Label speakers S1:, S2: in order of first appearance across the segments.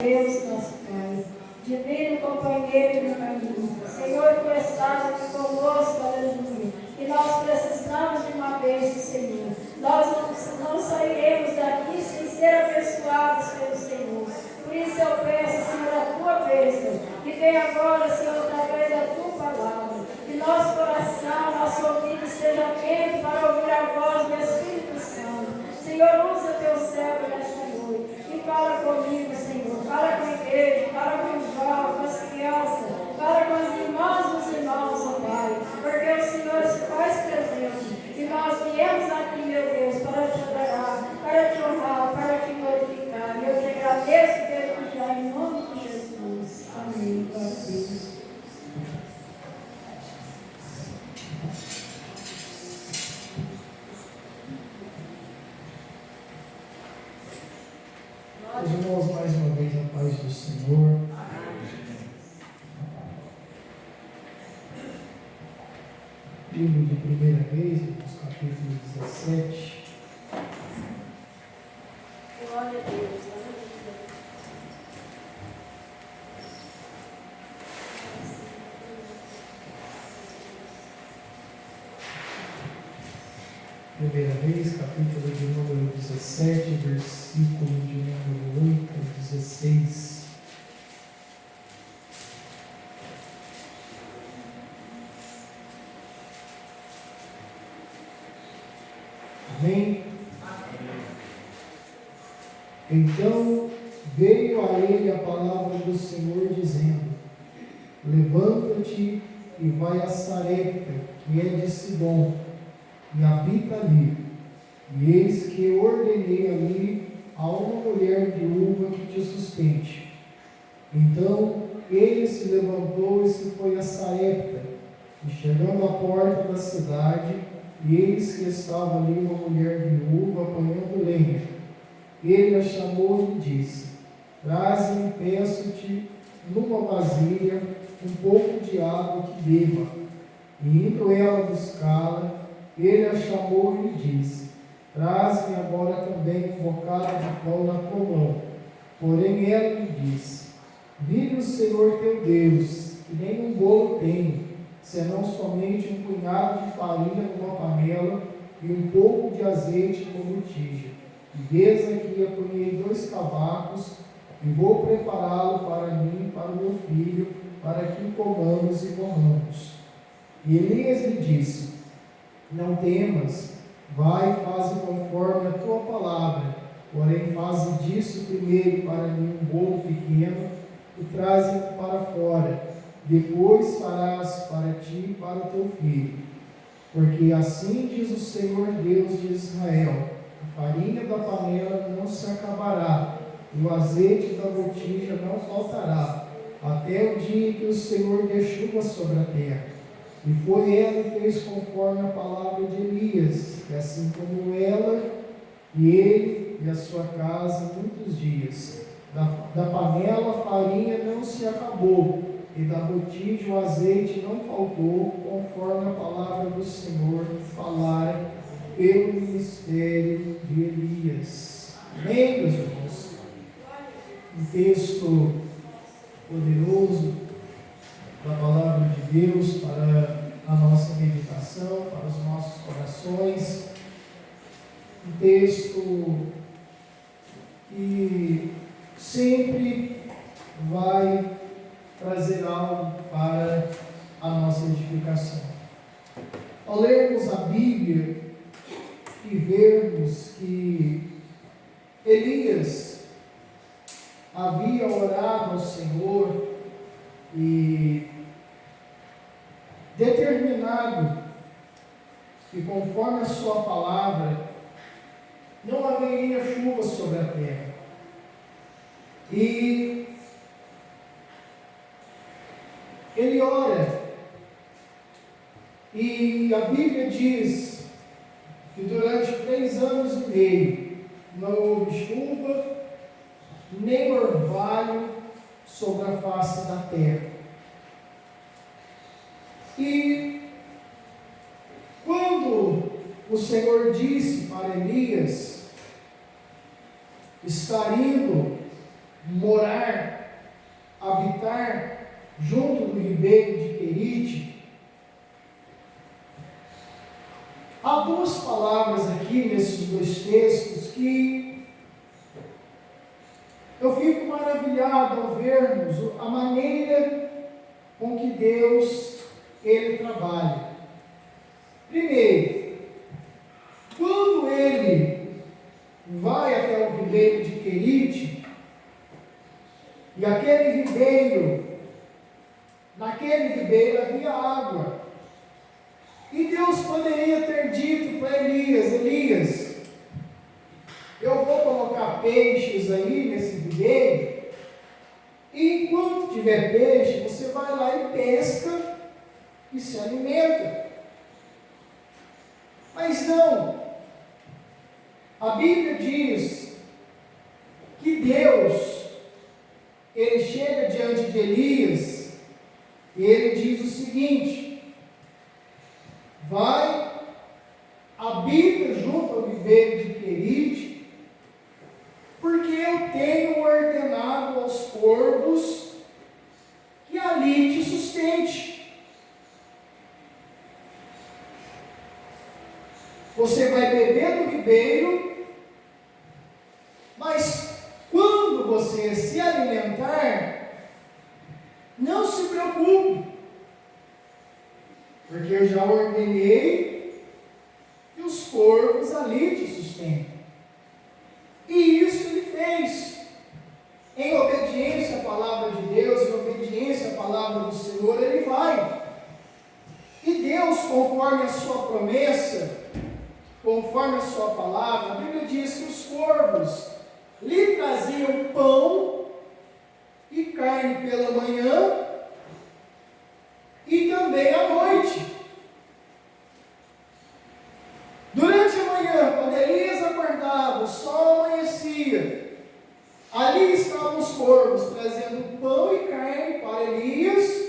S1: Deus, nosso Pai, divino companheiro do caminho, Senhor, tu estás aqui conosco, aleluia, e nós precisamos de uma bênção, Senhor. Nós não sairemos daqui sem ser abençoados pelo Senhor. Por isso eu peço, Senhor, a tua bênção, que vem agora, Senhor, através da tua palavra, que nosso coração, nosso ouvido seja atento para ouvir a voz do Espírito Santo. Senhor, usa teu servo nesta noite e fala comigo, Senhor, fala com a igreja, fala com os jovens, com as crianças, fala com as irmãs e os irmãos, ó Pai, porque o Senhor se faz presente e nós viemos aqui, meu Deus, para te adorar, para te honrar, para te glorificar. E eu te agradeço desde já, em nome de Jesus. Amém. Glória a Deus.
S2: Meus irmãos, mais uma vez a paz do Senhor. Livro de primeira vez, capítulo 17.
S1: Glória a Deus.
S2: Primeira vez, capítulo de número 17, versículo de número 8 a 16. Amém? Então veio a ele a palavra do Senhor, dizendo: Levanta-te e vai a Sarepta, que é de Sidom, e habita ali. E eis que ordenei ali a uma mulher viúva que te sustente. Então ele se levantou e se foi a Sarepta, e chegando à porta da cidade, e eis que estava ali uma mulher viúva apanhando lenha. Ele a chamou e lhe disse: Traze-me, peço-te, numa vasilha, um pouco de água que beba. E indo ela buscá-la, ele a chamou e lhe disse: Traze-me agora também um bocado de pão na tua mão. Porém ela lhe disse: Vive o Senhor teu Deus, que nem um bolo tenho, senão somente um punhado de farinha numa panela e um pouco de azeite numa botija. E eis aqui apanhei 2 cavacos e vou prepará-lo para mim e para o meu filho, para que comamos e morramos. E Elias lhe disse: Não temas, vai e faze conforme a tua palavra, porém faze disso primeiro para mim um bolo pequeno e traze-o para fora, depois farás para ti e para o teu filho. Porque assim diz o Senhor Deus de Israel: a farinha da panela não se acabará, e o azeite da botija não faltará, até o dia que o Senhor dê chuva sobre a terra. E foi ela e fez conforme a palavra de Elias, e assim comeu ela, e ele e a sua casa muitos dias. Da panela a farinha não se acabou, e da botija o azeite não faltou, conforme a palavra do Senhor falara pelo ministério de Elias. Amém, meus irmãos? Um texto poderoso da palavra de Deus para a nossa meditação, para os nossos corações. Um texto que sempre vai trazer algo para a nossa edificação. Ao lermos a Bíblia e vermos que Elias havia orado ao Senhor e determinado que, conforme a sua palavra, não haveria chuva sobre a terra. E ele ora, e a Bíblia diz que durante 3 anos e meio não houve chuva, nem orvalho sobre a face da terra. E quando o Senhor disse para Elias estar indo morar junto do ribeiro de Querite. Há duas palavras aqui nesses dois textos que eu fico maravilhado ao vermos a maneira com que Deus, Ele trabalha. Primeiro, quando Ele vai até o ribeiro de Querite, e naquele ribeiro havia água. E Deus poderia ter dito para Elias: Elias, eu vou colocar peixes aí nesse ribeiro, e enquanto tiver peixe, você vai lá e pesca e se alimenta. Mas não. A Bíblia diz que Deus, Ele chega diante de Elias e Ele diz o seguinte: vai, habita junto ao ribeiro de Querite, porque eu tenho ordenado aos corvos que ali te sustente. Você vai beber do ribeiro, mas quando você se alimentar, não se preocupe, porque eu já ordenei que os corvos ali te sustentem. E isso ele fez. Em obediência à palavra de Deus, em obediência à palavra do Senhor, ele vai. E Deus, conforme a sua promessa, conforme a sua palavra, a Bíblia diz que os corvos lhe traziam pão e carne pela manhã e também à noite. Durante a manhã, quando Elias acordava, o sol amanhecia, ali estavam os corvos trazendo pão e carne para Elias,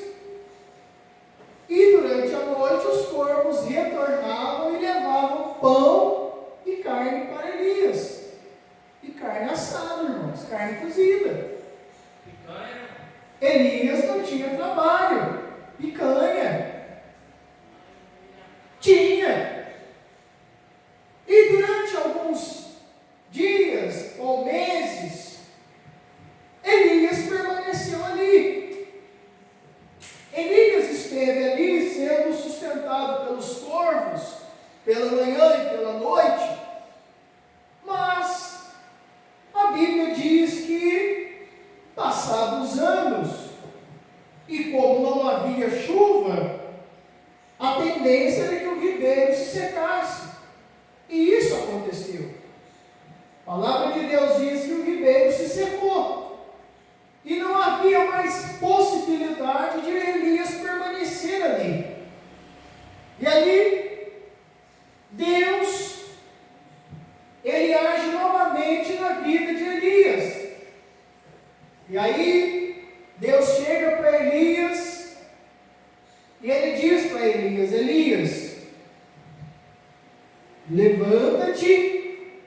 S2: e durante a noite os corvos retornavam e levavam pão e carne para Elias. E carne assada, irmãos, carne cozida. Elias não tinha trabalho. Picanha. Tinha. E durante alguns dias ou meses, Elias permaneceu ali. Elias esteve ali sendo sustentado pelos corvos, pela manhã e pela noite, mas a Bíblia diz que, passados anos, e como não havia chuva, a tendência era que o ribeiro se secasse. E isso aconteceu. A palavra de Deus diz que o ribeiro se secou. E não havia mais possibilidade de Elias permanecer ali. E ali, Deus, Ele age novamente na vida de Elias. E aí, Deus chega para Elias e Ele diz para Elias: Elias, levanta-te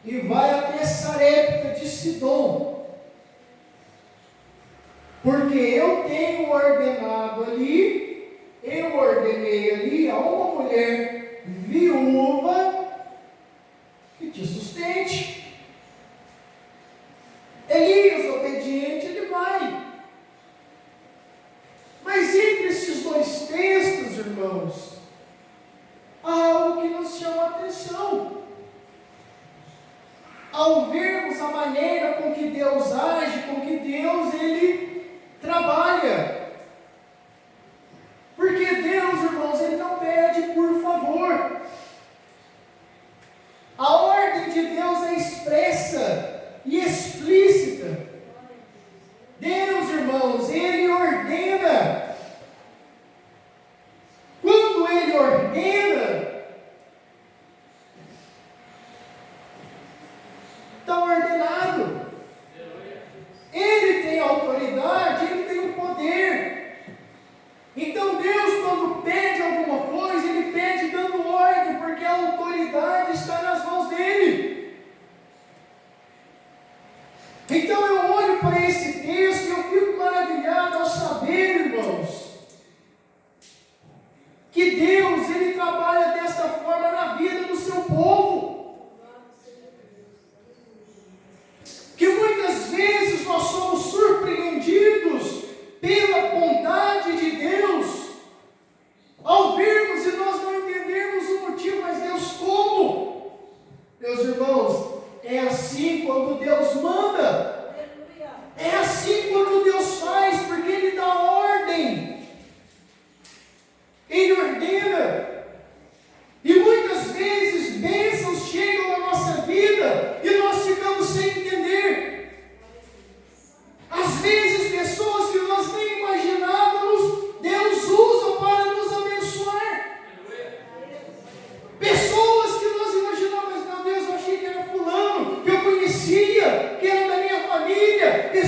S2: e vai até Sarepta de Sidom, porque eu tenho ordenado ali, eu ordenei ali a uma mulher viúva que te sustente. Elias, obediente, ele vai. Mas entre esses dois textos, irmãos, há algo que nos chama a atenção. Ao vermos a maneira com que Deus age, com que Deus, Ele trabalha. Porque Deus, irmãos, Ele não pede por favor.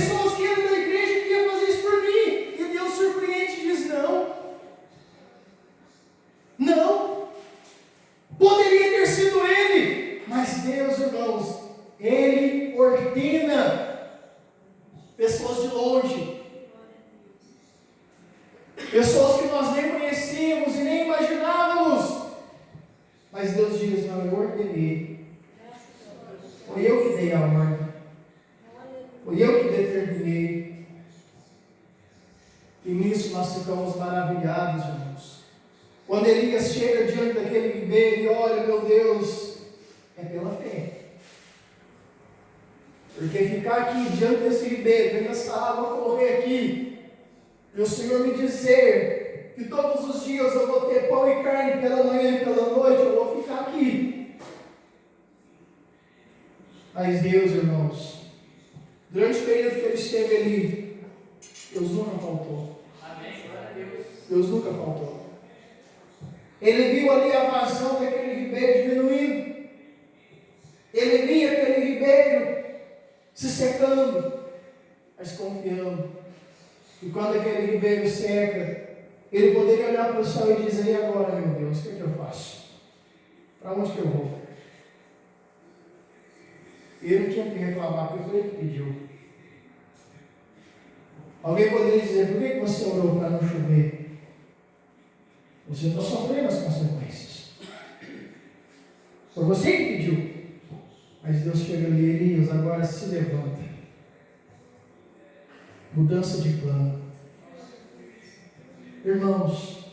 S2: pessoas que eram da igreja que iam fazer isso por mim. E Deus surpreende e diz: não. Não. Poderia ter sido ele. Mas Deus, irmãos, Ele ordena pessoas de longe. Pessoas que nós nem conhecíamos e nem imaginávamos. Mas Deus diz: não, eu ordenei. Foi eu que dei a ordem. Foi eu que determinei. E nisso nós ficamos maravilhados, irmãos. Quando Elias chega diante daquele ribeiro e olha, meu Deus, é pela fé. Porque ficar aqui diante desse ribeiro, vendo essa água correr aqui, e o Senhor me dizer que todos os dias eu vou ter pão e carne pela manhã e pela noite, eu vou ficar aqui. Mas Deus, irmãos, durante o período que ele esteve ali, Deus nunca faltou. Deus nunca faltou. Ele viu ali a vazão daquele ribeiro diminuindo. Ele via aquele ribeiro se secando, mas confiando. E quando aquele ribeiro seca, ele poderia olhar para o céu e dizer: e agora, meu Deus, o que é que eu faço? Para onde que eu vou? E ele não tinha que reclamar, porque foi ele que pediu. Alguém poderia dizer: por que você orou para não chover? Você está sofrendo as consequências. Foi você que pediu. Mas Deus chega ali: Elias, agora se levanta. Mudança de plano. Irmãos,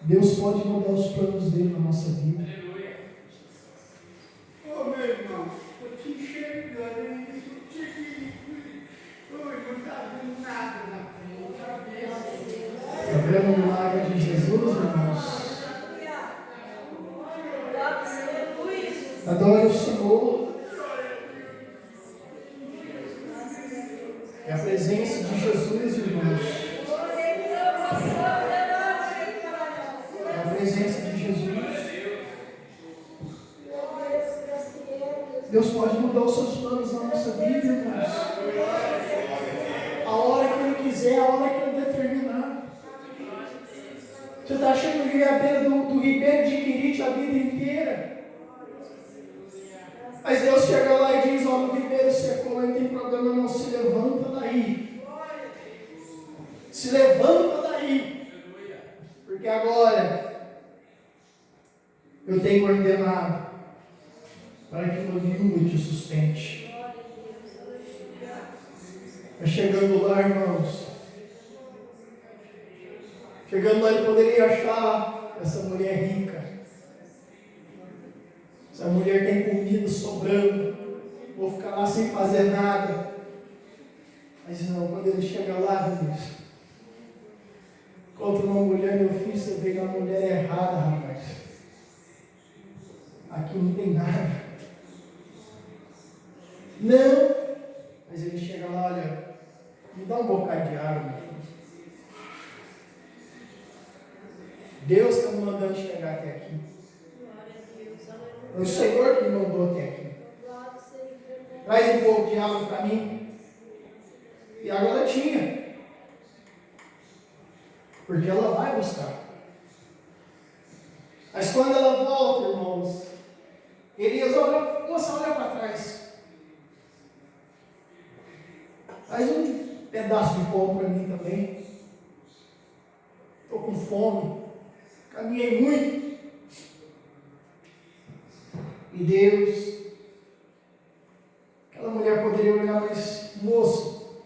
S2: Deus pode mudar os planos dele na nossa vida.
S3: Aleluia. Ô meu irmão, eu te enxergando isso, não está vendo nada na frente.
S2: Está vendo o milagre de Jesus, irmãos? Adore o Senhor. É a presença de Jesus, irmãos. É a presença de Jesus. Deus pode mudar os seus planos na nossa vida, irmãos. A hora que Ele quiser, a hora que Ele determinar. Você está achando que é a beira do ribeiro de Quirite a vida inteira? Mas Deus chega lá e diz: olha, o ribeiro secou, não tem problema não, se levanta daí. Se levanta daí. Porque agora eu tenho ordenado para que uma viúva te sustente. Mas chegando lá, irmãos, chegando lá, ele poderia achar essa mulher rica. Essa mulher tem comida sobrando, vou ficar lá sem fazer nada. Mas não, quando ele chega lá, Deus, contra uma mulher, meu filho, você veio na mulher errada, rapaz. Aqui não tem nada. Não, mas ele chega lá, olha, me dá um bocado de água, meu filho. Deus está me mandando chegar até aqui. É o Senhor que me mandou até aqui. Traz um pouco de água para mim. E água ela tinha. Porque ela vai buscar. Mas quando ela volta, irmãos, Elias olha, moça, olha para trás. Faz um pedaço de pão para mim também. Estou com fome. Caminhei muito. E Deus, aquela mulher poderia olhar, mas moço,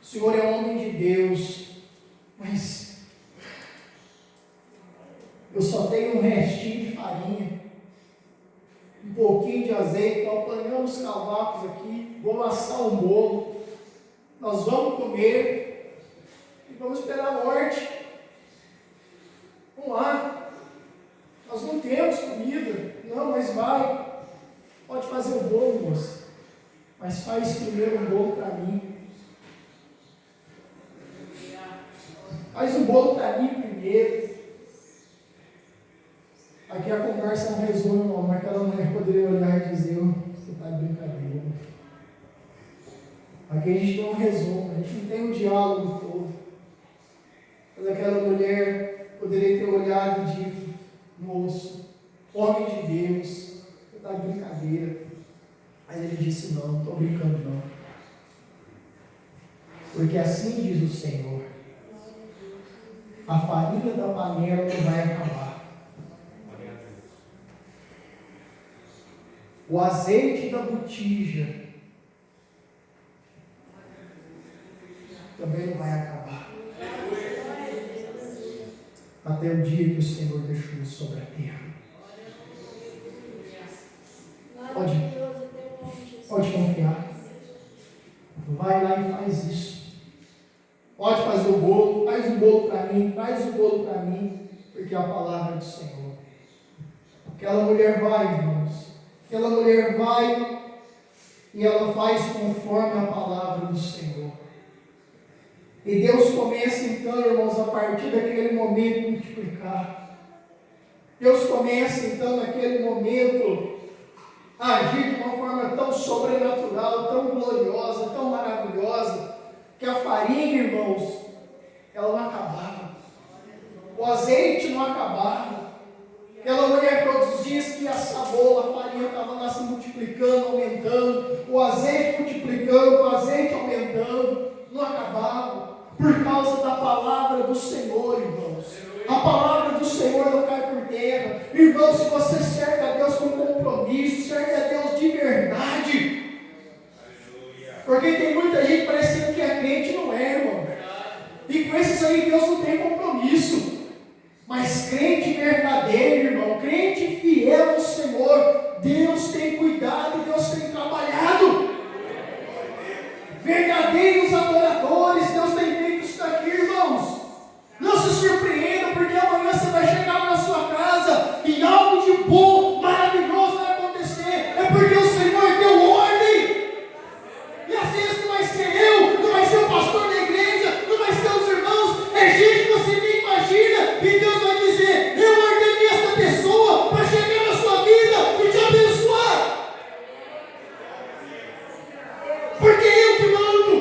S2: o Senhor é homem de Deus, mas eu só tenho um restinho de farinha, um pouquinho de azeite, estou apanhando os cavacos aqui, vou assar um bolo, nós vamos comer e vamos esperar a morte. Vamos lá. Nós não temos comida. Não, mas vai. Pode fazer o bolo, moça. Mas faz primeiro um bolo para mim. Faz um bolo para mim primeiro. Aqui a conversa não resume, não. Mas aquela mulher poderia olhar e dizer: você está de brincadeira. Aqui a gente tem um resumo, a gente não tem um diálogo todo. Mas aquela mulher poderia ter olhado e dito: moço, homem de Deus, você está de brincadeira. Aí ele disse: não, não estou brincando não. Porque assim diz o Senhor: a farinha da panela não vai acabar. O azeite da botija também não vai acabar. Até o dia que o Senhor deixou sobre a terra. Pode confiar. Vai lá e faz isso. Pode fazer o bolo, faz o bolo para mim, traz o bolo para mim, porque é a palavra do Senhor. Aquela mulher vai, irmãos. Aquela mulher vai e ela faz conforme a palavra do Senhor. E Deus começa então, irmãos, a partir daquele momento, multiplicar. Deus começa então, naquele momento, a agir de uma forma tão sobrenatural, tão gloriosa, tão maravilhosa, que a farinha, irmãos, ela não acabava. O azeite não acabava. Aquela mulher todos os dias que assabou, a farinha estava lá se multiplicando, aumentando, o azeite multiplicando, o azeite aumentando, não acabava, por causa da palavra do Senhor, irmãos. A palavra do Senhor não cai por terra. Irmãos, se você serve a Deus com compromisso, serve a Deus de verdade, porque tem muita gente parecendo que é crente e não é, irmão. E com esses aí Deus não tem compromisso. Mas crente verdadeiro, irmão, crente fiel ao Senhor, Deus tem cuidado e Deus tem trabalhado. Verdadeiros adoradores, Deus tem feito isso daqui, irmãos. Não se surpreenda, porque amanhã você vai chegar na sua casa e algo de bom, maravilhoso vai acontecer. É porque o Senhor deu ordem. E às vezes não vai ser eu, não vai ser o pastor da igreja, não vai ser os irmãos, é gente que você nem imagina. E Deus vai dizer: eu ordenei essa pessoa para chegar na sua vida e te abençoar. Porque eu que mando.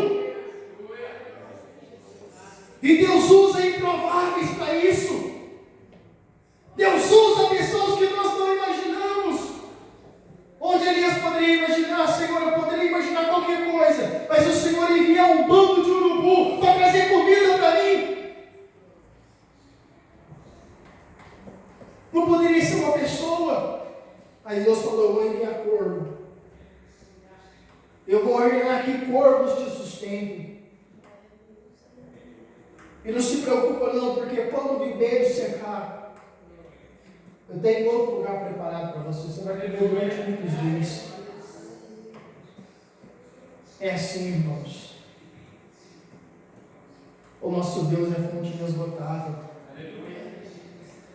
S2: E Deus usa improváveis para isso. Deus usa pessoas que nós não imaginamos. Onde Elias poderia imaginar: Senhor, eu poderia imaginar qualquer coisa, mas o Senhor envia um bando de urubu para trazer comida para mim. Não poderia ser uma pessoa. Aí Deus falou: eu vou enviar corvo. Eu vou ordenar que corvos te sustentem. E não se preocupa não, porque quando o viveiro secar, eu tenho outro lugar preparado para você. Você vai viver durante muitos dias. É assim, irmãos. O nosso Deus é fonte inesgotável.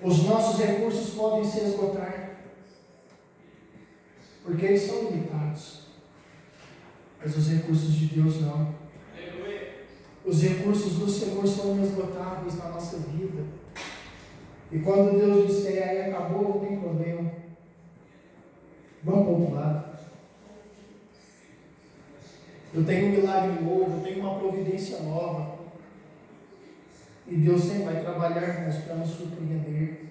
S2: Os nossos recursos podem se esgotar, porque eles são limitados. Mas os recursos de Deus não. Os recursos do Senhor são inesgotáveis na nossa vida. E quando Deus disser: aí acabou, não tem problema, vamos para o outro lado. Eu tenho um milagre novo, eu tenho uma providência nova. E Deus sempre vai trabalhar, irmãos, para nos surpreender.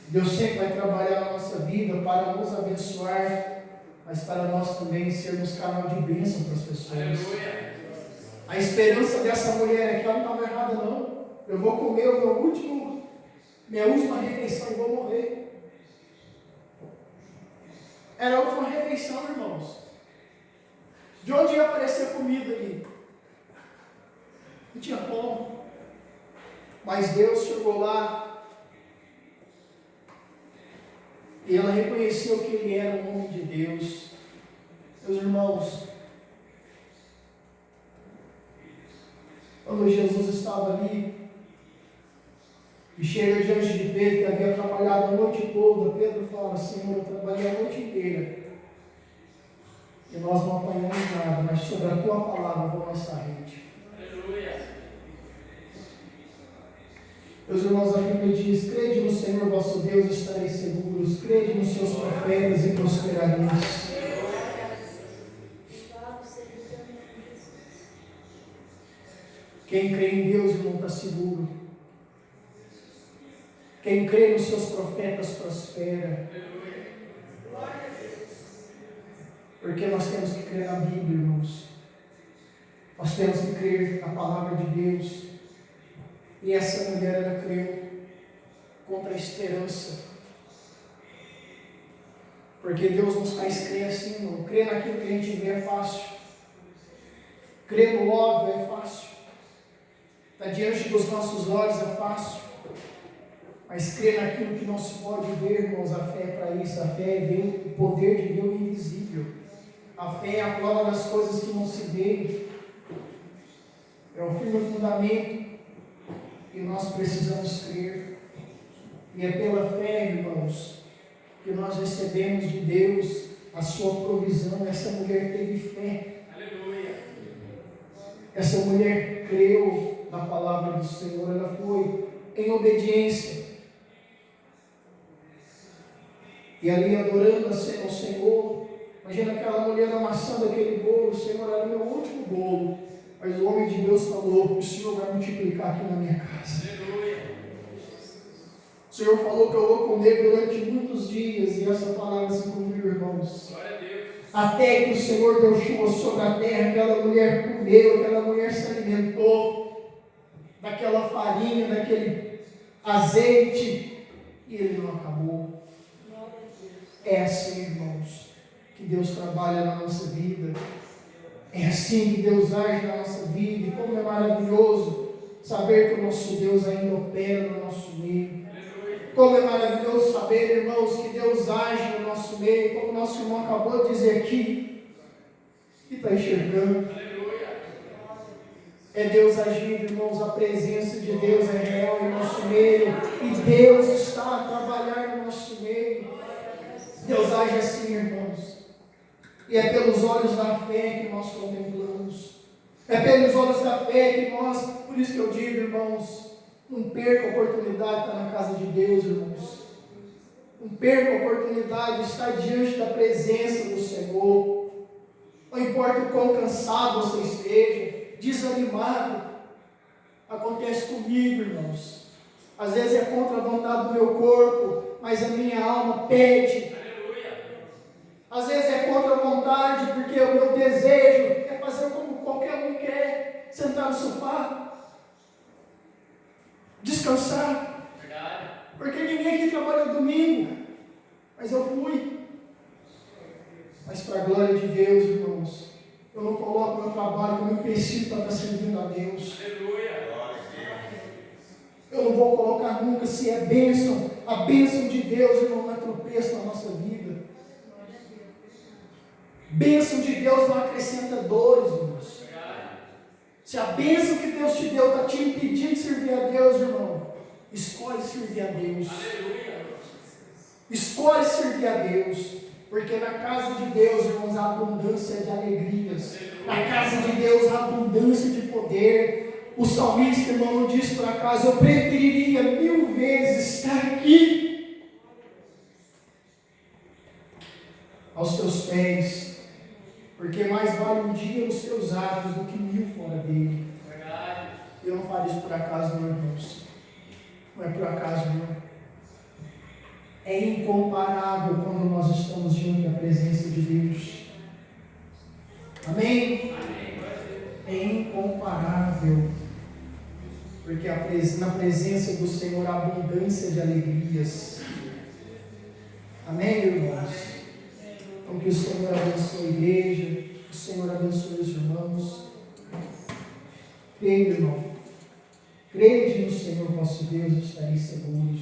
S2: Deus sempre vai trabalhar na nossa vida para nos abençoar, mas para nós também sermos canal de bênção para as pessoas. Aleluia. A esperança dessa mulher aqui, ela não estava errada não. Eu vou comer minha última refeição e vou morrer. Era a última refeição, irmãos. De onde ia aparecer comida ali? Não tinha como. Mas Deus chegou lá e ela reconheceu que ele era um homem de Deus. Meus irmãos, quando Jesus estava ali e chega diante de Pedro, que havia trabalhado a noite toda, Pedro fala: Senhor, eu trabalhei a noite inteira e nós não apanhamos nada, mas sobre a tua palavra vou lançar rede. Meus irmãos, a Bíblia diz: crede no Senhor vosso Deus, estareis seguros, crede nos seus profetas e prosperareis. Quem crê em Deus, irmão, está seguro. Quem crê nos seus profetas prospera. Porque nós temos que crer na Bíblia, irmãos. Nós temos que crer na palavra de Deus. E essa mulher, ela creu contra a esperança. Porque Deus nos faz crer assim, irmão. Crer naquilo que a gente vê é fácil. Crer no óbvio é fácil. Está diante dos nossos olhos é fácil. Mas crer naquilo que não se pode ver, irmãos, a fé é para isso. A fé é ver o poder de ver o invisível. A fé é a prova das coisas que não se veem. É o firme fundamento que nós precisamos crer. E é pela fé, irmãos, que nós recebemos de Deus a sua provisão. Essa mulher teve fé. Aleluia. Essa mulher creu na palavra do Senhor. Ela foi em obediência. E ali adorando ao Senhor. Imagina aquela mulher amassando aquele bolo. O Senhor, era o meu último bolo. Mas o homem de Deus falou: o Senhor vai multiplicar aqui na minha casa. O Senhor falou que eu vou comer durante muitos dias. E essa palavra se cumpriu, irmãos. Até que o Senhor deu chuva sobre a terra. Aquela mulher comeu, aquela mulher se alimentou daquela farinha, daquele azeite. E ele não acabou. É assim, irmãos, que Deus trabalha na nossa vida. É assim que Deus age na nossa vida. E como é maravilhoso saber que o nosso Deus ainda opera no nosso meio. Como é maravilhoso saber, irmãos, que Deus age no nosso meio. Como o nosso irmão acabou de dizer aqui, que está enxergando. É Deus agindo, irmãos. A presença de Deus é real em nosso meio. E Deus está a trabalhar no nosso meio. Deus age assim, irmãos. E é pelos olhos da fé que nós contemplamos. É pelos olhos da fé que nós, por isso que eu digo, irmãos, não perca a oportunidade de estar na casa de Deus, irmãos. Não perca a oportunidade de estar diante da presença do Senhor. Não importa o quão cansado você esteja, desanimado. Acontece comigo, irmãos. Às vezes é contra a vontade do meu corpo, mas a minha alma pede. Às vezes é contra a vontade, porque o meu desejo é fazer como qualquer um quer, sentar no sofá, descansar. Porque ninguém aqui trabalha domingo, mas eu fui. Mas para a glória de Deus, irmãos, eu não coloco meu trabalho como empecilho para estar servindo a Deus. Eu não vou colocar nunca, se é bênção, a bênção de Deus, irmão, não é tropeço na nossa vida. Bênção de Deus não acrescenta dores, irmãos. Se a bênção que Deus te deu está te impedindo de servir a Deus, irmão, escolhe servir a Deus. Escolhe servir a Deus. Porque na casa de Deus, irmãos, há abundância de alegrias. Na casa de Deus há abundância de poder. O salmista, irmão, não disse por acaso: eu preferiria 1000 vezes estar aqui aos teus pés. Porque mais vale um dia nos teus atos do que 1000 fora dele. Eu não falo isso por acaso, não, irmãos. Não é por acaso, não. É incomparável quando nós estamos diante da presença de Deus. Amém? É incomparável. Porque na presença do Senhor há abundância de alegrias. Amém, irmãos? Então que o Senhor abençoe a igreja, que o Senhor abençoe os irmãos. Creia, irmão. Crede no Senhor vosso Deus e estareis seguros.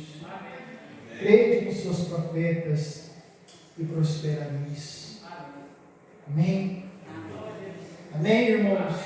S2: Crede nos seus profetas e prosperareis. Amém? Amém, irmãos?